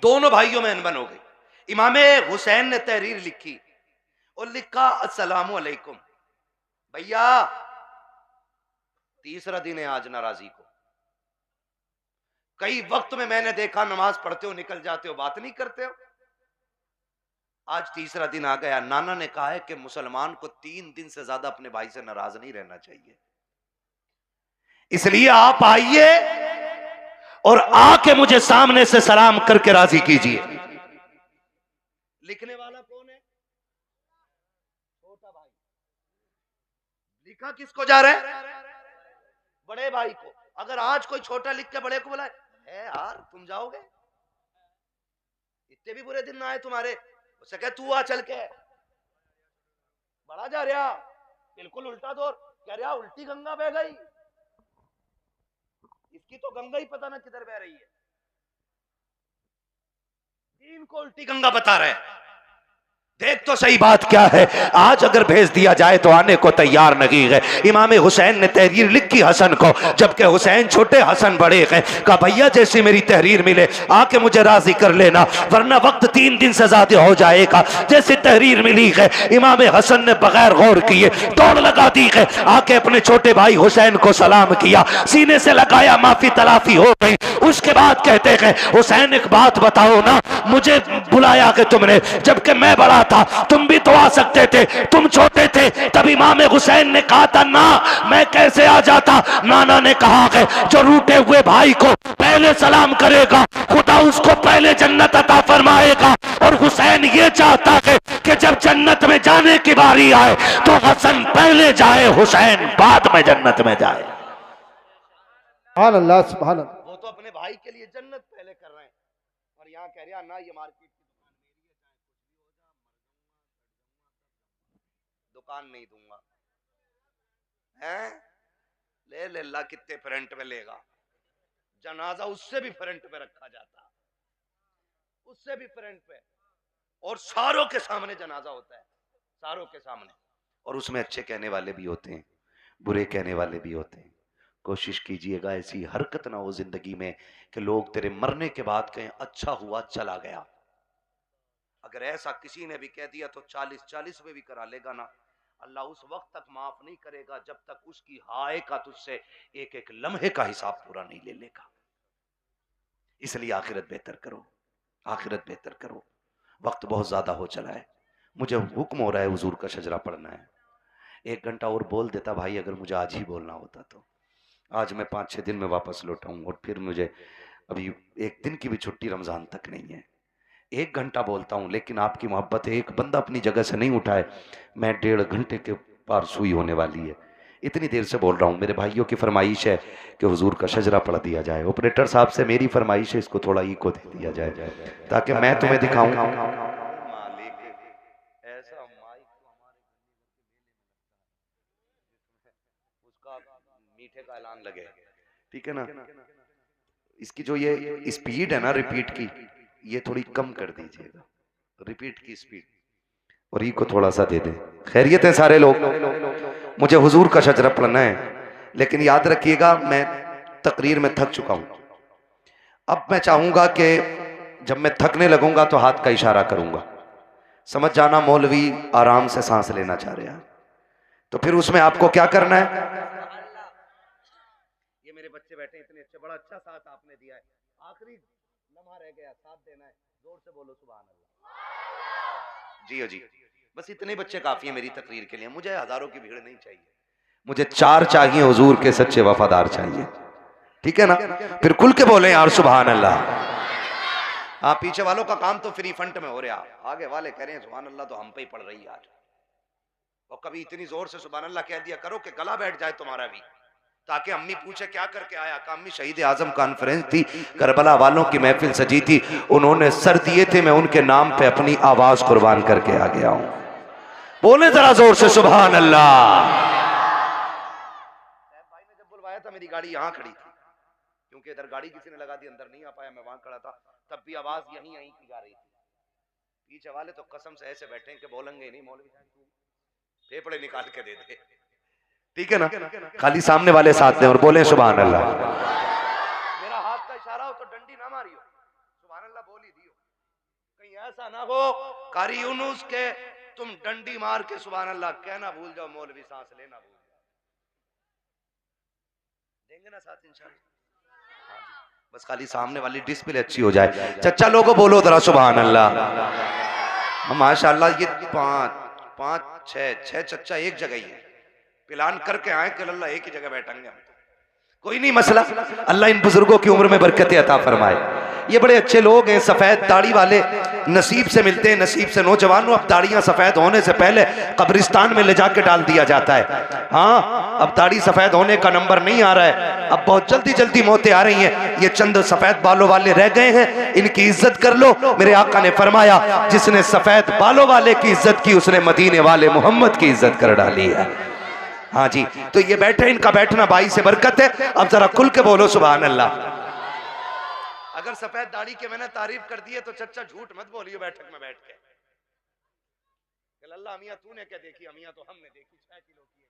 दोनों भाइयों में अनबन हो गई। इमाम हुसैन ने तहरीर लिखी और लिखा अस्सलामु अलैकुम भैया, तीसरा दिन है आज नाराजी को। कई वक्त में मैंने देखा नमाज पढ़ते हो निकल जाते हो, बात नहीं करते हो। आज तीसरा दिन आ गया। नाना ने कहा है कि मुसलमान को 3 दिन से ज्यादा अपने भाई से नाराज नहीं रहना चाहिए, इसलिए आप आइए और आके मुझे सामने से सलाम करके राजी कीजिए। लिखने वाला कौन है? छोटा भाई। लिखा किसको जा रहा है? बड़े भाई को। अगर आज कोई छोटा लिख के बड़े को बोला है यार तुम जाओगे, इतने भी बुरे दिन ना आए तुम्हारे, उससे कह तू आ चल के, बड़ा जा रहा बिल्कुल उल्टा दौर, कह रहा उल्टी गंगा बह गई, इसकी तो गंगा ही पता ना किधर बह रही है, दीन को उल्टी गंगा बता रहे हैं। देख तो सही बात क्या है। आज अगर भेज दिया जाए तो आने को तैयार नहीं है। इमाम हुसैन ने तहरीर लिखी हसन को, जबकि हुसैन छोटे हसन बड़े हैं। कहा भैया जैसी मेरी तहरीर मिले आके मुझे राजी कर लेना, वरना वक्त 3 दिन से ज्यादा हो जाएगा। जैसी तहरीर मिली है इमाम हसन ने बगैर गौर किए दौड़ लगा दी है, आके अपने छोटे भाई हुसैन को सलाम किया, सीने से लगाया, माफी तलाफी हो गई। उसके बाद कहते हैं हुसैन एक बात बताओ ना, मुझे बुलाया कि तुमने, जबकि मैं बड़ा था, तुम भी तो आ सकते थे, तुम छोटे थे। तब इमाम हुसैन ने कहा था ना मैं कैसे आ जाता। नाना ने कहा है जो रूठे हुए भाई को पहले सलाम करेगा खुदा उसको पहले जन्नत अता फरमाएगा। और हुसैन ये चाहता है कि जब जन्नत में जाने की बारी आए तो हसन पहले जाए, हुसैन बाद में जन्नत में जाए। सुभान अल्लाह सुभान अल्लाह। वो तो अपने भाई के लिए जन्नत पहले कर रहे हैं और यहाँ कह रहा ना ये मार्केट दुकान नहीं दूंगा हैं। ले ले ला कितने फ्रंट में लेगा, जनाजा उससे भी फ्रंट पे रखा जाता, उससे भी फ्रंट पे, और सारों के सामने जनाजा होता है, सारों के सामने। और उसमें अच्छे कहने वाले भी होते हैं, बुरे कहने वाले भी होते हैं। कोशिश कीजिएगा ऐसी हरकत ना हो जिंदगी में कि लोग तेरे मरने के बाद कहें अच्छा हुआ चला गया। अगर ऐसा किसी ने भी कह दिया तो 40-40 में भी करा लेगा ना, अल्लाह उस वक्त तक माफ नहीं करेगा जब तक उसकी हाय का तुझसे एक एक लम्हे का हिसाब पूरा नहीं ले लेगा। इसलिए आखिरत बेहतर करो, आखिरत बेहतर करो। वक्त बहुत ज्यादा हो चला है, मुझे हुक्म हो रहा है हुजूर का शजरा पढ़ना है। 1 घंटा और बोल देता भाई, अगर मुझे आज ही बोलना होता तो। आज मैं 5-6 दिन में वापस लौटाऊं और फिर मुझे अभी 1 दिन की भी छुट्टी रमजान तक नहीं है। 1 घंटा बोलता हूं, लेकिन आपकी मोहब्बत है, एक बंदा अपनी जगह से नहीं उठाए, मैं 1.5 घंटे के पार सुई होने वाली है। इतनी देर से बोल रहा हूं। मेरे भाइयों की फरमाइश है कि हुजूर का शजरा पढ़ दिया जाए। ऑपरेटर साहब से मेरी फरमाइश है इसको थोड़ा इको दे दिया जाए ताकि मैं तुम्हें दिखाऊं। उसका मीठे का ऐलान लगे, ठीक है ना। इसकी जो ये स्पीड है ना रिपीट की, ये थोड़ी कम कर दीजिएगा, रिपीट की स्पीड, और ई को थोड़ा सा दे दें। खैरियत है सारे लोग? मुझे हुजूर का शजरा पढ़ना है, लेकिन याद रखिएगा मैं तकरीर में थक चुका हूं। अब मैं चाहूंगा कि जब मैं थकने लगूंगा तो हाथ का इशारा करूंगा, समझ जाना मौलवी आराम से सांस लेना चाह रहे हैं। तो फिर उसमें आपको क्या करना है, ये मेरे बच्चे बैठे इतने अच्छे, बड़ा अच्छा साथ आपने दिया है, आखिरी लम्हा रह गया, साथ देना है, जोर से बोलो सुभान अल्लाह। जी जी, बस इतने बच्चे काफी हैं मेरी तकरीर के लिए, मुझे हजारों की भीड़ नहीं चाहिए, मुझे 4 चाहिए हुजूर के सच्चे वफादार चाहिए, ठीक है ना? फिर खुल के बोले यार सुभान अल्लाह। हाँ, पीछे वालों का काम तो फ्री फंड में हो रहा, आगे वाले कह रहे हैं सुभान अल्लाह तो हम पे ही पड़ रही है आज। और कभी इतनी जोर से सुभान अल्लाह कह दिया करो कि गला बैठ जाए तुम्हारा भी, ताकि अम्मी पूछे क्या करके आया, का अम्मी शहीद आजम कॉन्फ्रेंस थी, करबला वालों की महफिल सजी थी, उन्होंने सर दिए थे, मैं उनके नाम पे अपनी आवाज कुर्बान करके आ गया हूं। बोले जरा जोर से सुभान अल्लाह। भाई ने जब बुलवाया था मेरी गाड़ी यहाँ खड़ी थी, क्योंकि इधर गाड़ी किसी ने लगा दी, अंदर नहीं आ पाया, मैं वहां खड़ा था, तब भी आवाज यहीं यहीं की जा रही थी। पीछे वाले तो कसम से ऐसे बैठे कि बोलेंगे नहीं, मौलवी फेफड़े निकाल के दे दे, ठीक है ना? खाली सामने वाले साथ दें और बोले सुभान अल्लाह। मेरा हाथ का इशारा हो तो डंडी ना मारियो, सुभान अल्लाह बोल ही दियो, कहीं ऐसा ना हो कारी यूनुस के तुम डंडी मार के सुभान अल्लाह कहना भूल जाओ, मौलवी सांस लेना भूल जाओ। देंगे ना साथ इंशाल्लाह, बस खाली सामने वाली डिस्प्ले अच्छी हो जाए। चच्चा लोगों बोलो जरा सुभान अल्लाह। माशाअल्लाह, ये 5 6 चच्चा एक जगह ही है, प्लान करके आए कि अल्लाह एक ही जगह बैठेंगे हम, कोई नहीं मसला, अल्लाह इन बुजुर्गों की उम्र में बरकत अता फरमाए। ये बड़े अच्छे लोग हैं, सफेद दाढ़ी वाले, नसीब से मिलते हैं, नसीब से नौजवानों। अब दाढ़ियां सफेद होने से पहले कब्रिस्तान में ले जाके डाल दिया जाता है। हाँ, अब दाढ़ी सफेद होने का नंबर नहीं आ रहा है, अब बहुत जल्दी जल्दी मौतें आ रही हैं। ये चंद सफेद बालों वाले रह गए हैं, इनकी इज्जत कर लो। मेरे आका ने फरमाया जिसने सफेद बालों वाले की इज्जत की, उसने मदीने वाले मोहम्मद की इज्जत कर डाली है। हाँ जी, तो ये बैठे, इनका बैठना भाई से बरकत है। अब जरा खुल के बोलो सुभान अल्लाह। अगर सफेद दाढ़ी के मैंने तारीफ कर दी है तो चच्चा झूठ मत बोलियो बैठक में बैठ के, अल्लाह अमिया तूने क्या देखी, अमिया तो हमने देखी 6 किलो की।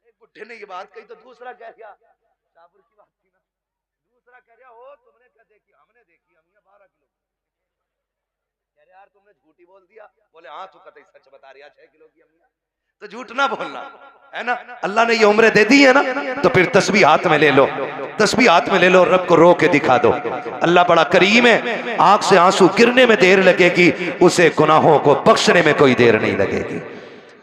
एक बुढ़े ने ये बात कही तो दूसरा कह गया, शाहपुर की बात थी ना, दूसरा कह रहा हो तुमने क्या देखी, हमने देखी अमिया 12 किलो। कह रहे यार तुमने झूठी बोल दिया, बोले हाँ तू कतई सच बता रही है, 6 किलो की अमिया, तो झूठ ना बोलना है ना। अल्लाह ने ये उम्रें दे दी है ना, तो फिर तस्बीह हाथ में ले लो, तस्बीह हाथ में ले लो, रब को रो के दिखा दो। अल्लाह बड़ा करीम है, आंख से आंसू गिरने में देर लगेगी, उसे गुनाहों को बख्शने में कोई देर नहीं लगेगी,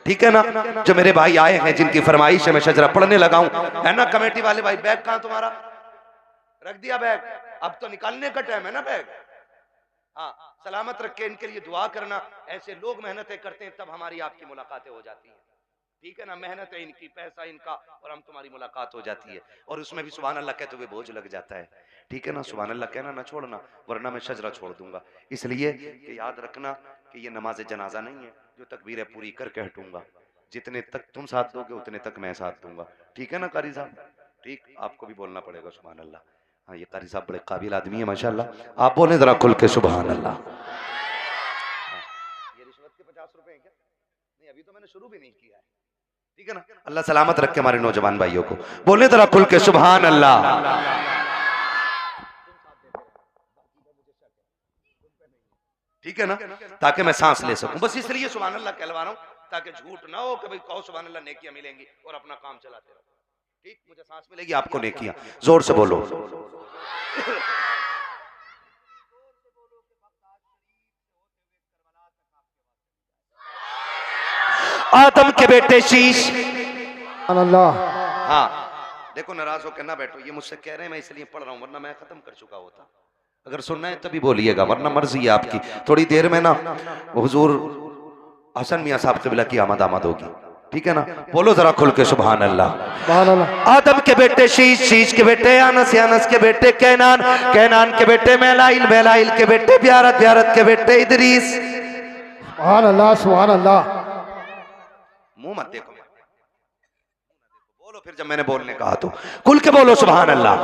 ठीक है ना। जो मेरे भाई आए हैं जिनकी फरमाइश है मैं शजरा पढ़ने लगा हूं, है ना। कमेटी वाले भाई बैग कहां तुम्हारा, रख दिया बैग, अब तो निकालने का टाइम है ना बैग। हाँ, सलामत रख के इनके लिए दुआ करना। ऐसे लोग मेहनतें करते हैं तब हमारी आपकी मुलाकातें हो जाती हैं, ठीक है ना। मेहनत है इनकी, पैसा इनका, और हम तुम्हारी मुलाकात हो जाती है, और उसमें भी सुभान अल्लाह कहते हुए बोझ लग जाता है, ठीक है ना। सुभान अल्लाह कहना ना छोड़ना, वरना मैं शजरा छोड़ दूंगा। इसलिए कि याद रखना कि ये नमाज जनाजा नहीं है जो तकबीरें पूरी करके हटूंगा, जितने तक तुम साथ दोगे उतने तक मैं साथ दूंगा, ठीक है ना कारी साहब। ठीक, आपको भी बोलना पड़ेगा सुभान अल्लाह। हाँ, ये कारी साहब बड़े काबिल आदमी है माशाल्लाह, आप बोले जरा खुल के सुभान अल्लाह। ये रिश्वत के 50 रुपए हैं क्या? नहीं, अभी तो मैंने शुरू भी नहीं किया है, ठीक है ना। अल्लाह सलामत रखे हमारे नौजवान भाइयों को, बोले जरा खुल के सुभान अल्लाह। ठीक है ना, ताकि मैं सांस ले सकूं, बस इसलिए सुभान अल्लाह कहलवा रहा हूं, ताकि झूठ ना हो कि भाई कहो सुभान अल्लाह नेकियां मिलेंगी और अपना काम चलाते रहो। ठीक, मुझे सांस मिलेगी, आपको नेकियां। जोर से बोलो। आदम के बेटे शीश। अल्लाह। हाँ, देखो नाराज होकर ना बैठो, ये मुझसे कह रहे हैं मैं इसलिए पढ़ रहा हूँ, वरना मैं खत्म कर चुका होता। अगर सुनना है तभी बोलिएगा, वरना मर्जी है आपकी। थोड़ी देर में ना हुजूर हसन मियां साहब क़िबला की आमद होगी, ठीक है ना। बोलो जरा खुल के सुभान अल्लाह। आदम के बेटे शीश, शीश के बेटे अनस, अनस के बेटे कैनान, कैनान के बेटे मैलाइल, मैलाइल के बेटे ब्यारत, ब्यारत के बेटे इदरीस। सुभान अल्लाह, सुभान अल्लाह। मुंह मत देखो, बोलो फिर जब मैंने बोलने कहा तो खुल के बोलो सुभान अल्लाह।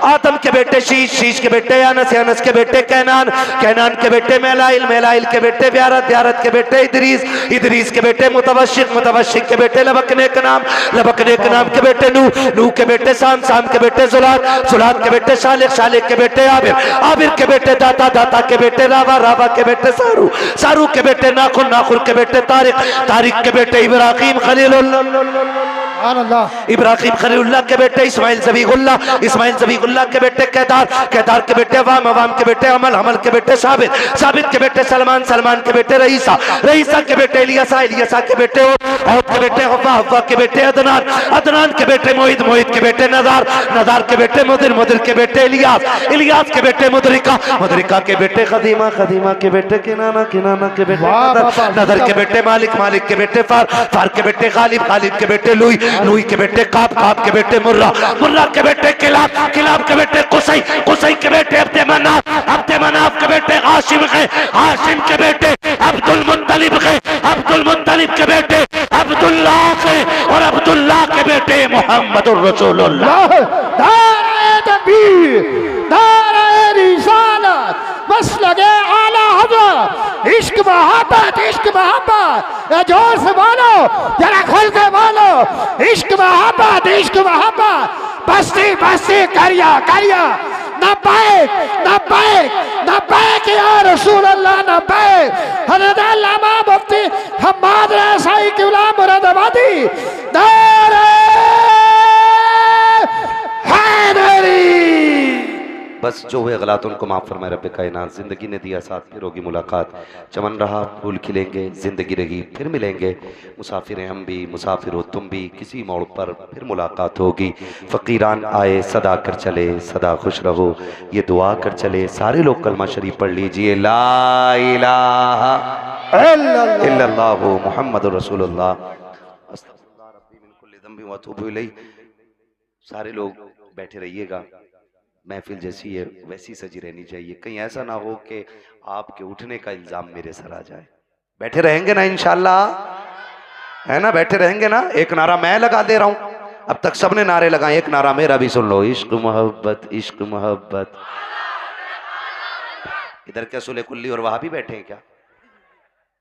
आदम के बेटे शीश, शीश के बेटे अनस, अनस के बेटे कैनान, कैनान के बेटे मैलाइल, मैलाइल के बेटे ब्यारत, ब्यारत के बेटे इदरीस, इदरीस के बेटे मुतवशिक, मुतवशिक के बेटे लबकने का नाम, लबकने के नाम के बेटे नूह, नूह के बेटे शाम, शाम के बेटे जुलाद, जुलाद के बेटे शालिक, शालिक के बेटे आबिर, आबिर के बेटे दाता, दाता के बेटे रावा, रावा के बेटे सारू, सारू के बेटे नाखुन, नाखुन के बेटे तारिक, तारिक के बेटे इब्राहिम खलीलुल्लाह। सुभान अल्लाह। इब्राहिम खलीलुल्लाह के बेटे इस्माइल ज़बीहुल्लाह, इस्माइल ज़बीहुल्लाह के बेटे केदार, केदार के बेटे अवाम, अवाम के बेटे अमल, अमल के बेटे साबित, साबित के बेटे सलमान, सलमान के बेटे रईसा, रईसा के बेटे इलियासा, इलियासा के बेटे औद के बेटे हव्वा, हव्वा के बेटे अदनान, अदनान के बेटे मोहित, मोहित के बेटे नज़ार, नज़ार के बेटे मुदिर, मुदिर के बेटे इलियास, इलियास के बेटे मुदरिका, मुदरिका के बेटे खदीमा, खदीमा के बेटे किनाना, किनाना के बेटे नदर, नदर के बेटे मालिक, मालिक के बेटे फार, फार के बेटे गालिब, गालिब के बेटे लुई, लुई के बेटे काब, काब के बेटे मुर्रा, मुर्रा के बेटे किलाब, किलाब के बेटे कुसई, कुसई के बेटे अब्दे मनाफ, अब्दे मनाफ के बेटे हाशिम है, हाशिम के बेटे अब्दुल मुत्तलिब है, अब्दुल मुत्तलिब के बेटे अब्दुल्लाह है, और अब्दुल्लाह के बेटे मोहम्मदुर रसूलुल्लाह। नारे तकबीर, नारे रिसालत, बस लगे आला हज़रत, इश्क मोहब्बत, इश्क मोहब्बत, या जोर से बोलो, जरा खुल के बोलो, इश्क मोहब्बत, इश्क मोहब्बत, बस्ती बस्ती करिया करिया, नब्बैक नब्बैक नब्बैक या रसूल अल्लाह, नब्बैक हज़रत अल्लामा मुफ्ती हम्माद रसाई क़िबला मुरादाबादी, नारे हैदरी। बस जो हुए गलत उनको माफ़ फरमाए रब्बे कायनात। ज़िंदगी ने दिया साथ, फिर होगी मुलाकात, चमन रहा फूल खिलेंगे, ज़िंदगी रही फिर मिलेंगे, मुसाफिर हैं हम भी, मुसाफिर हो तुम भी, किसी मोड़ पर फिर मुलाकात होगी। फ़कीरान आए सदा कर चले, सदा खुश रहो ये दुआ कर चले। सारे लोग कलमा शरीफ पढ़ लीजिए, ला इलाहा इल्लल्लाह मुहम्मदुर रसूलुल्लाह, अस्तगफिरुल्लाह रब्बी मिन कुल्लि ज़ंबिन व अतूबु इलैह। सारे लोग बैठे रहिएगा, महफिल जैसी है वैसी सजी रहनी चाहिए, कहीं ऐसा ना हो कि आपके उठने का इल्जाम मेरे सर आ जाए। बैठे रहेंगे ना इंशाल्लाह, है ना, बैठे रहेंगे ना। एक नारा मैं लगा दे रहा हूं, अब तक सबने नारे लगाए, एक नारा मेरा भी सुन लो, इश्क मोहब्बत, इश्क मोहब्बत। इधर क्या सुले कुल्ली और वहां भी बैठे हैं क्या?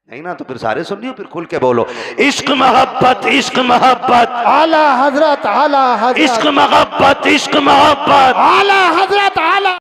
नहीं ना, तो फिर सारे सुन लियो, फिर खुल के बोलो, इश्क मोहब्बत, इश्क मोहब्बत, आला हजरत, आला हजरत, इश्क मोहब्बत, इश्क मोहब्बत, आला हजरत, आला